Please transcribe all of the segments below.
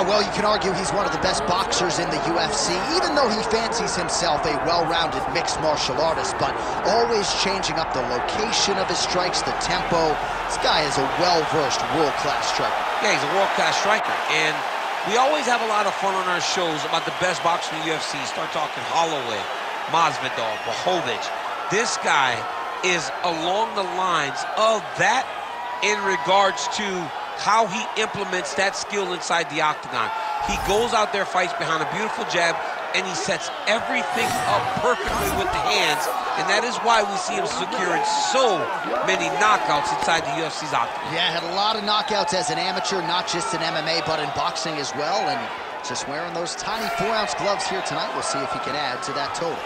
Well, you can argue he's one of the best boxers in the UFC, even though he fancies himself a well-rounded mixed martial artist, but always changing up the location of his strikes, the tempo. This guy is a well-versed, world-class striker. Yeah, he's a world-class striker, and we always have a lot of fun on our shows about the best boxer in the UFC. Start talking Holloway, Masvidal, Blachowicz. This guy is along the lines of that in regards to how he implements that skill inside the octagon. He goes out there, fights behind a beautiful jab, and he sets everything up perfectly with the hands, and that is why we see him securing so many knockouts inside the UFC's octagon. Yeah, had a lot of knockouts as an amateur, not just in MMA, but in boxing as well, and just wearing those tiny 4-ounce gloves here tonight. We'll see if he can add to that total.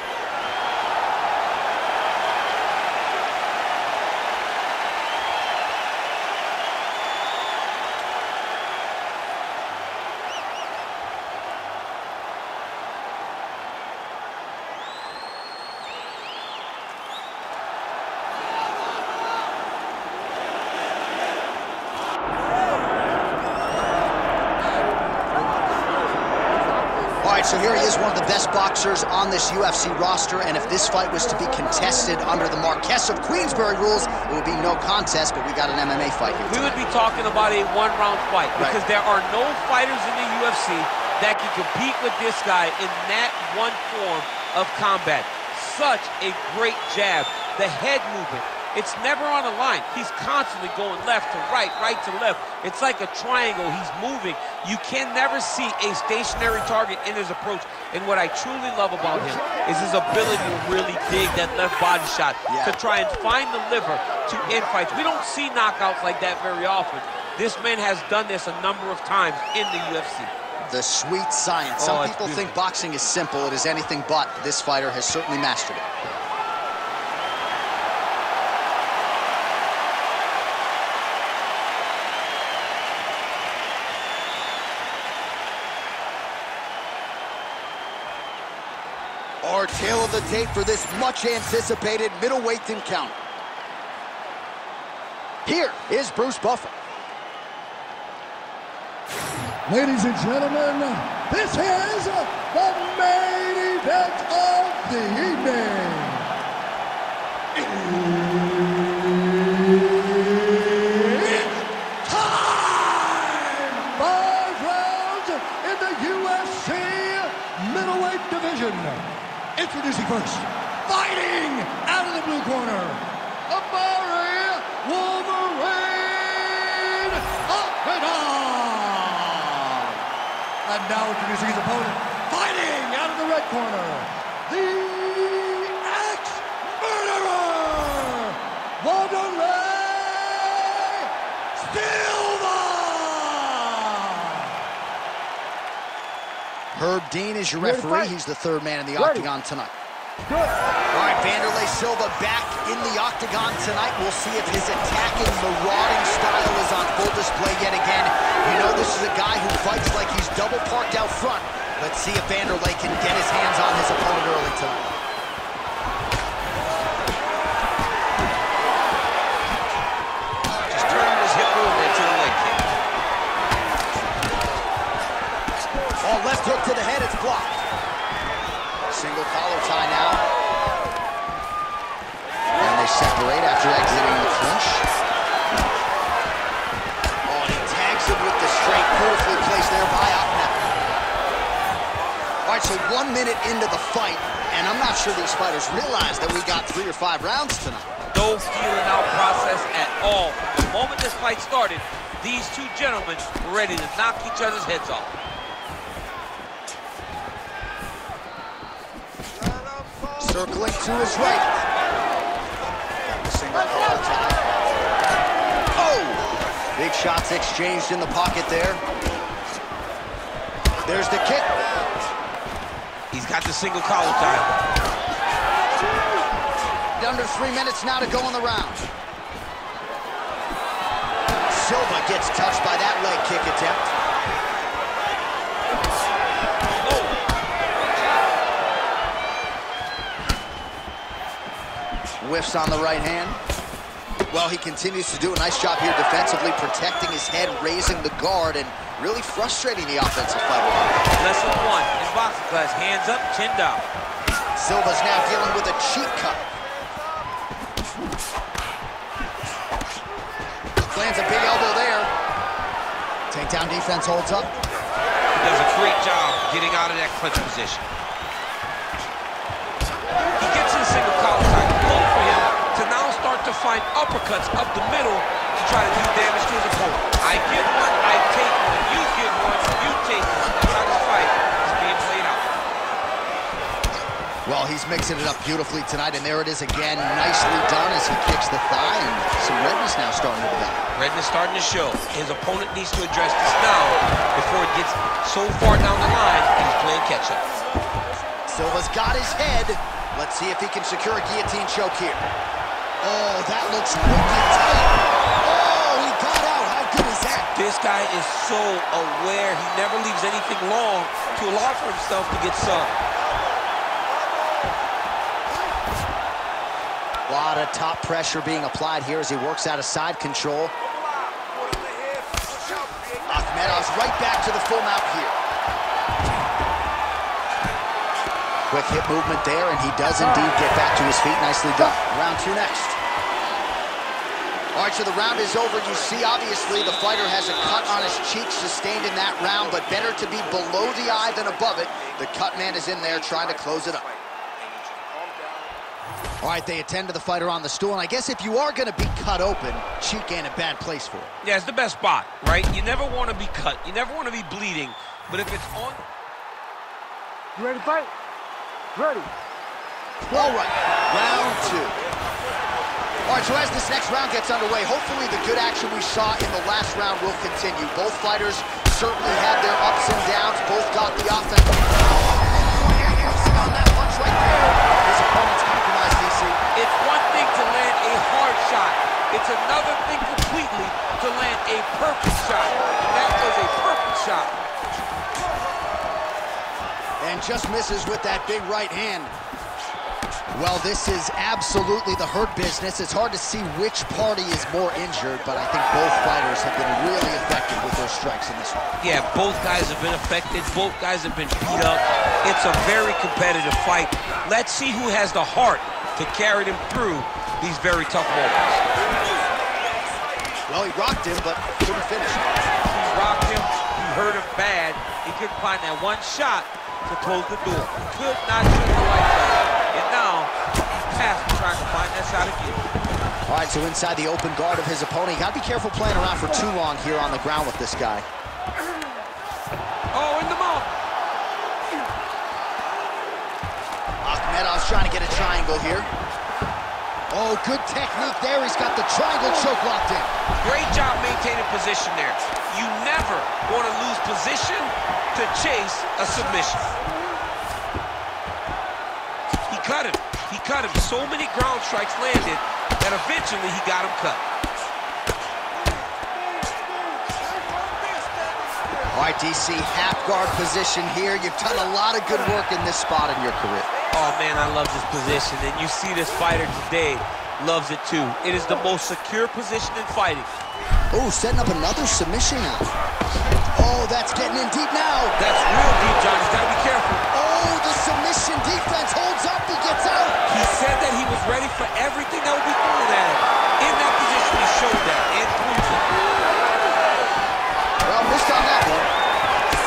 So here he is, one of the best boxers on this UFC roster, and if this fight was to be contested under the Marquess of Queensberry rules, it would be no contest, but we got an MMA fight here tonight. We would be talking about a one-round fight, because there are no fighters in the UFC that can compete with this guy in that one form of combat. Such a great jab, the head movement. It's never on a line. He's constantly going left to right, right to left. It's like a triangle. He's moving. You can never see a stationary target in his approach. And what I truly love about him is his ability to really dig that left body shot to try and find the liver to end fights. We don't see knockouts like that very often. This man has done this a number of times in the UFC. The sweet science. Some people think boxing is simple. It is anything but. This fighter has certainly mastered it. Our tail of the tape for this much-anticipated middleweight encounter. Here is Bruce Buffer. Ladies and gentlemen, this is the main event of the evening. It's time! 5 rounds in the UFC middleweight division. Introducing first, fighting out of the blue corner, Omari Akhmedov. And now introducing his opponent, fighting out of the red corner, the ex-murderer, Wanderlei Silva. Herb Dean is your referee. He's the third man in the octagon tonight. All right, Wanderlei Silva back in the octagon tonight. We'll see if his attacking, marauding style is on full display yet again. You know this is a guy who fights like he's double parked out front. Let's see if Wanderlei can get his hands on his opponent early tonight. Just turning his hip movement to the leg kick. Oh, left hook to the head, it's blocked. Single collar tie now. And they separate after exiting the clinch. Oh, and he tags him with the straight, beautifully placed there by Akhmedov. All right, so 1 minute into the fight, and I'm not sure these fighters realize that we got 3 or 5 rounds tonight. No feeling out process at all. From the moment this fight started, these two gentlemen were ready to knock each other's heads off. Circling to his right. Single collar tie. Oh! Big shots exchanged in the pocket there. There's the kick. He's got the single collar tie. Under 3 minutes now to go in the round. Silva gets touched by that leg kick attempt. Whiffs on the right hand. Well, he continues to do a nice job here defensively, protecting his head, raising the guard, and Really frustrating the offensive fighter. Lesson 1 in boxing class, hands up, chin down. Silva's now dealing with a cheap cut. Lands a big elbow there. Takedown defense holds up. He does a great job getting out of that clinch position. He gets in a single collar tie. Look for him to now start to find uppercuts up the middle to try to do damage to his opponent. I get one, I take one. You get one, you take one. That's how this fight is being played out. Well, he's mixing it up beautifully tonight, and there it is again. Nicely done as he kicks the thigh, and some redness now starting to develop. Redness starting to show. His opponent needs to address this now before it gets so far down the line and he's playing catch-up. Silva's got his head. Let's see if he can secure a guillotine choke here. Oh, that looks wicked tight. Oh, he got out. How good is that? This guy is so aware. He never leaves anything long to allow for himself to get subbed. A lot of top pressure being applied here as he works out of side control. Akhmedov's right back to the full mount here. Quick hip movement there, and he does indeed get back to his feet. Nicely done. Round 2 next. All right, so the round is over. You see, obviously, the fighter has a cut on his cheek sustained in that round, but better to be below the eye than above it. The cut man is in there trying to close it up. All right, they attend to the fighter on the stool, and I guess if you are going to be cut open, cheek ain't a bad place for it. Yeah, it's the best spot, right? You never want to be cut. You never want to be bleeding, but if it's on... You ready to fight? Ready. All right, round 2. All right, so as this next round gets underway, hopefully the good action we saw in the last round will continue. Both fighters certainly had their ups and downs. Both got the offense. On that punch right there. His opponent's compromised, DC. It's one thing to land a hard shot. It's another thing completely to land a perfect shot. And that was a perfect shot. And just misses with that big right hand. Well, this is absolutely the hurt business. It's hard to see which party is more injured, but I think both fighters have been really effective with their strikes in this one. Yeah, both guys have been affected. Both guys have been beat up. It's a very competitive fight. Let's see who has the heart to carry them through these very tough moments. Well, he rocked him, but couldn't finish him. He rocked him. He hurt him bad. He couldn't find that one shot to close the door. He could not shut the lights out. And now, he's past trying to find that shot again. All right, so inside the open guard of his opponent. You got to be careful playing around for too long here on the ground with this guy. Oh, in the mouth. Akhmedov's trying to get a triangle here. Oh, good technique there. He's got the triangle choke locked in. Great job maintaining position there. You never want to lose position to chase a submission. He cut him. He cut him. So many ground strikes landed that eventually he got him cut. All right, DC, half guard position here. You've done a lot of good work in this spot in your career. Oh, man, I love this position. And you see this fighter today loves it, too. It is the most secure position in fighting. Oh, setting up another submission now. Oh, that's getting in deep now. That's real deep, John. He's got to be careful. Oh, the submission defense holds up. He gets out. He said that he was ready for everything that would be thrown at him. In that position, he showed that and proved it. Well, missed on that one.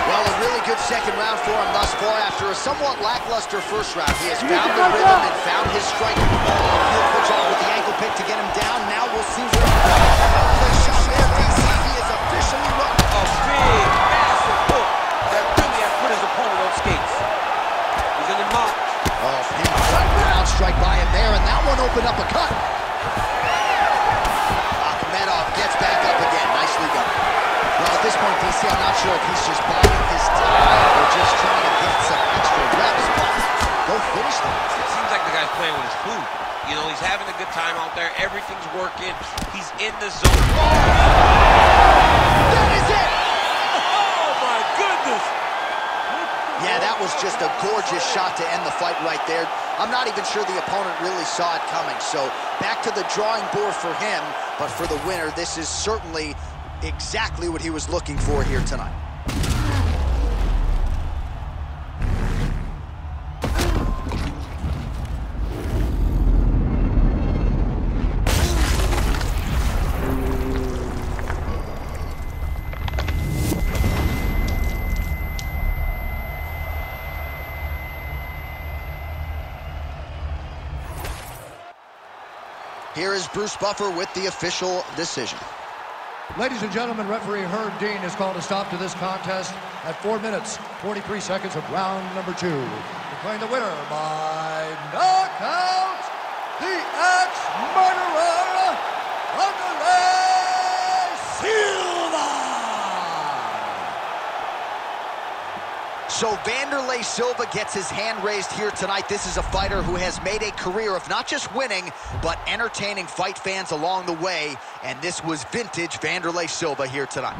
Well, a really good second round for him thus far. After a somewhat lackluster first round, he has found the rhythm and found his strike. He'll put on with the ankle pick to get him down. Now we'll see where the shot there, DC. He is officially run. A big, massive hook that really has put his opponent on skates. He's in the mount. Oh, pin front ground strike by him there, and that one opened up a cut. Akhmedov gets back up again. Nicely done. Well, at this point, DC, I'm not sure if he's just biding his time or just trying to get some extra reps, but go finish them. It seems like the guy's playing with his food. You know, he's having a good time out there. Everything's working. He's in the zone. That is it! Oh, my goodness! Yeah, that was just a gorgeous shot to end the fight right there. I'm not even sure the opponent really saw it coming. So back to the drawing board for him, but for the winner, this is certainly Exactly what he was looking for here tonight. Here is Bruce Buffer with the official decision. Ladies and gentlemen, referee Herb Dean has called a stop to this contest at 4 minutes, 43 seconds of round number 2. Declaring the winner by knockout, the ex-murderer, Wanderlei Silva! So Wanderlei Silva gets his hand raised here tonight. This is a fighter who has made a career of not just winning, but entertaining fight fans along the way. And this was vintage Wanderlei Silva here tonight.